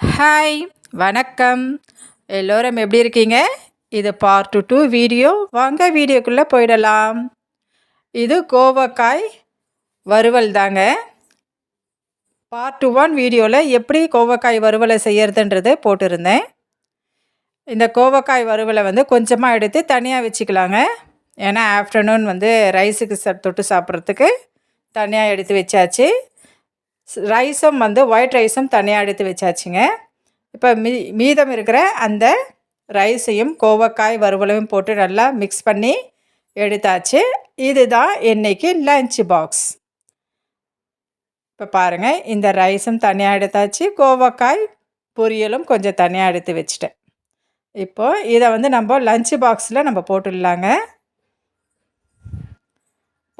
Hi, வணக்கம். எல்லோரும் எப்படி இருக்கீங்க? இது பார்ட் 2 வீடியோ. வாங்க வீடியோக்குள்ளே போயிடலாம். இது கோவக்காய் வறுவல் தாங்க. பார்ட் 1 வீடியோவில் எப்படி கோவக்காய் வறுவலை செய்யறதுன்றது போட்டிருந்தேன். இந்த கோவக்காய் வறுவலை கொஞ்சமாக எடுத்து தனியாக வச்சுக்கலாங்க. ஏன்னா ஆஃப்டர்நூன் ரைஸுக்கு தொட்டு சாப்பிட்றதுக்கு தனியாக எடுத்து வச்சாச்சு. ரைஸும் ஒயிட் ரைஸும் தனியாக எடுத்து வச்சாச்சுங்க. இப்போ மீதம் இருக்கிற அந்த ரைஸையும் கோவக்காய் வறுவலையும் போட்டு நல்லா மிக்ஸ் பண்ணி எடுத்தாச்சு. இதுதான் இன்றைக்கி லஞ்ச் பாக்ஸ். இப்போ பாருங்கள், இந்த ரைஸும் தனியாக எடுத்தாச்சு, கோவக்காய் பொரியலும் கொஞ்சம் தனியாக எடுத்து வச்சுட்டேன். இப்போது இதை நம்ம லஞ்ச் பாக்ஸில் நம்ம போட்டுடலாங்க.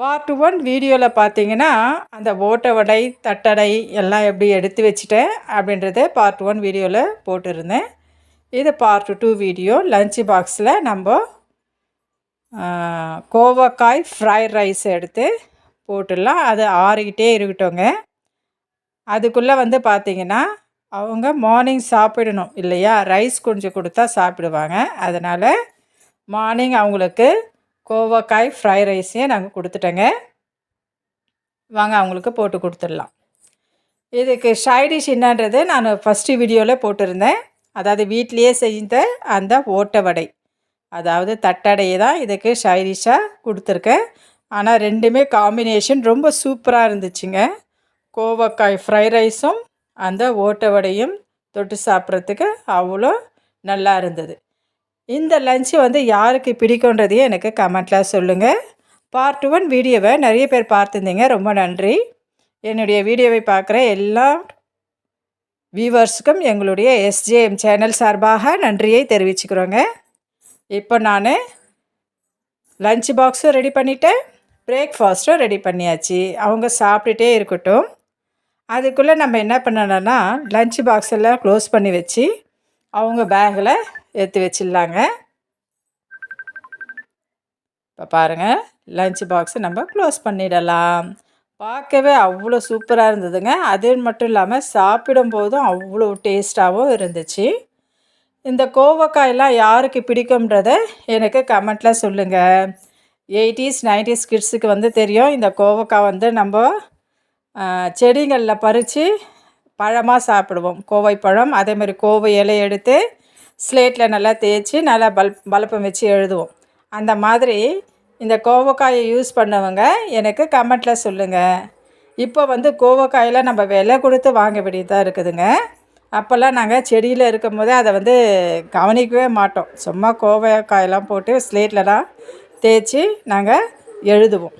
பார்ட் 1 வீடியோவில் பார்த்தீங்கன்னா அந்த ஓட்டை வடை, தட்டடை எல்லாம் எப்படி எடுத்து வச்சுட்டேன் அப்படின்றத பார்ட் 1 வீடியோவில் போட்டிருந்தேன். இது பார்ட் 2 வீடியோ. லஞ்ச் பாக்ஸில் நம்ம கோவக்காய் ஃப்ரைட் ரைஸ் எடுத்து போட்டுடலாம். அது ஆறிக்கிட்டே இருக்கட்டும்ங்க. அதுக்குள்ளே பார்த்தீங்கன்னா அவங்க மார்னிங் சாப்பிடணும் இல்லையா? ரைஸ் கொஞ்சம் கொடுத்தா சாப்பிடுவாங்க. அதனால் மார்னிங் அவங்களுக்கு கோவக்காய் ஃப்ரைட் ரைஸையே நாங்கள் கொடுத்துட்டேங்க. வாங்க அவங்களுக்கு போட்டு கொடுத்துடலாம். இதுக்கு சைடிஷ் என்னன்றது நான் ஃபஸ்ட்டு வீடியோவில் போட்டிருந்தேன். அதாவது வீட்லேயே செய்த அந்த ஓட்டை வடை, அதாவது தட்டடையை தான் இதுக்கு சைடிஷாக கொடுத்துருக்கேன். ஆனால் ரெண்டுமே காம்பினேஷன் ரொம்ப சூப்பராக இருந்துச்சுங்க. கோவக்காய் ஃப்ரைட் ரைஸும் அந்த ஓட்டை வடையும் தொட்டு சாப்பிட்றதுக்கு அவ்வளோ நல்லா இருந்தது. இந்த லஞ்சு யாருக்கு பிடிக்குன்றதையும் எனக்கு கமெண்ட்டில் சொல்லுங்கள். பார்ட் 1 வீடியோவை நிறைய பேர் பார்த்துருந்தீங்க, ரொம்ப நன்றி. என்னுடைய வீடியோவை பார்க்குற எல்லா வியூவர்ஸுக்கும் எங்களுடைய SJM சேனல் சார்பாக நன்றியை தெரிவிச்சுக்கிறோங்க. இப்போ நான் லஞ்ச் பாக்ஸும் ரெடி பண்ணிவிட்டேன், பிரேக்ஃபாஸ்ட்டும் ரெடி பண்ணியாச்சு. அவங்க சாப்பிட்டுட்டே இருக்கட்டும். அதுக்குள்ளே நம்ம என்ன பண்ணணும்னா லஞ்ச் பாக்ஸ் எல்லாம் க்ளோஸ் பண்ணி வச்சு அவங்க பேக்கில் எடுத்து வச்சிடலாங்க. இப்போ பாருங்கள், லஞ்ச் பாக்ஸை நம்ம க்ளோஸ் பண்ணிடலாம். பார்க்கவே அவ்வளோ சூப்பராக இருந்ததுங்க. அது மட்டும் இல்லாமல் சாப்பிடும்போதும் அவ்வளோ டேஸ்ட்டாகவும் இருந்துச்சு. இந்த கோவக்காயெல்லாம் யாருக்கு பிடிக்கும்ன்றதை எனக்கு கமெண்ட்டில் சொல்லுங்கள். 80s 90s கிட்ஸுக்கு தெரியும். இந்த கோவக்காய் நம்ம செடிகளில் பறித்து பழமாக சாப்பிடுவோம். கோவை பழம், அதேமாதிரி கோவை இலை எடுத்து ஸ்லேட்டில் நல்லா தேய்ச்சி நல்லா பலப்பம் வச்சு எழுதுவோம். அந்த மாதிரி இந்த கோவக்காயை யூஸ் பண்ணவங்க எனக்கு கமெண்ட்டில் சொல்லுங்கள். இப்போ கோவக்காயில் நம்ம விலை கொடுத்து வாங்க வேண்டியதாக இருக்குதுங்க. அப்போல்லாம் நாங்கள் செடியில் இருக்கும் போதே அதை கவனிக்கவே மாட்டோம். சும்மா கோவக்காயெல்லாம் போட்டு ஸ்லேட்லலாம் தேய்ச்சி நாங்கள் எழுதுவோம்.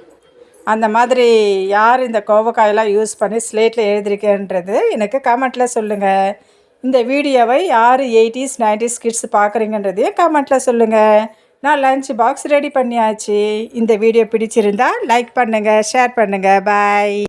அந்த மாதிரி யார் இந்த கோவக்காயெல்லாம் யூஸ் பண்ணி ஸ்லேட்டில் எழுதிருக்கேன்றது எனக்கு கமெண்ட்டில் சொல்லுங்கள். இந்த வீடியோவை யார் 80s 90s கிட்ஸ் பார்க்குறீங்கன்றதையும் கமெண்ட்டில் சொல்லுங்கள். நான் லஞ்ச் பாக்ஸ் ரெடி பண்ணியாச்சு. இந்த வீடியோ பிடிச்சிருந்தா லைக் பண்ணுங்கள், ஷேர் பண்ணுங்கள். பாய்.